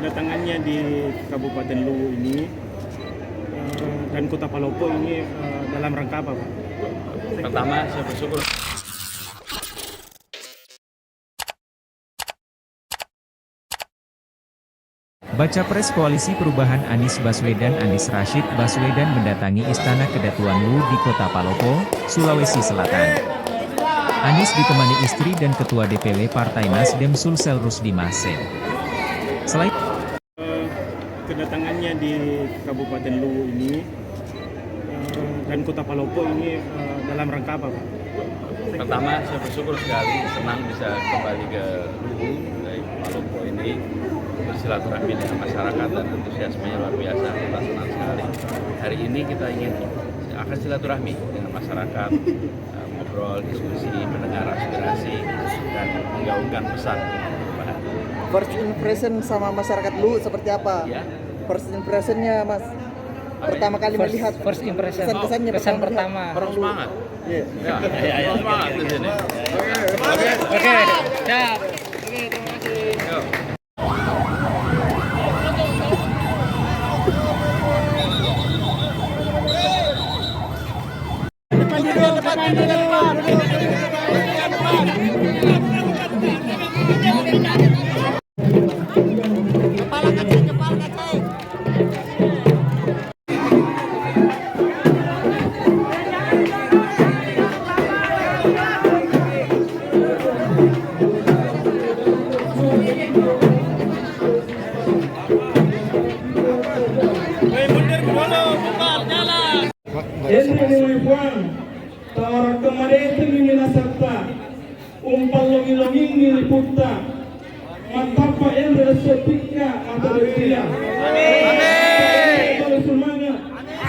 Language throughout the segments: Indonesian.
kedatangannya di Kabupaten Luwu ini dan Kota Palopo ini dalam rangka apa, Pak? Pertama, saya bersyukur Baca Pres Koalisi Perubahan Anies Baswedan Baswedan mendatangi Istana Kedatuan Luwu di Kota Palopo, Sulawesi Selatan. Anies ditemani istri dan Ketua DPW Partai Nasdem Sulsel Rusdi Maseng. Selain kedatangannya di Kabupaten Luwu ini dan Kota Palopo ini dalam rangka apa, Pak? pertama, saya bersyukur sekali, senang bisa kembali ke Luwu dari Palopo ini, bersilaturahmi dengan masyarakat dan antusiasmenya luar biasa. Kita senang sekali. Hari ini kita akan silaturahmi dengan masyarakat, ngobrol, diskusi, mendengar aspirasi, dan menggaungkan pesan perubahan. First impression sama masyarakat Luwu seperti apa? Ya. First impressionnya, Mas. Pertama kali melihat. First impression. Kesan-kesannya Kesan pertama. pertama. Orang semangat. Iya. Ya, semangat di sini. Oke, siap. Oke, terima kasih. Yuk. Ini Puan, tawar kemarin itu minasakta, umpal longi-longi niliputa, matapa yang resepika mata dia. Amin. Semangat,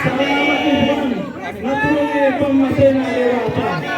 selamat Puan, naturungi pemasena lewat.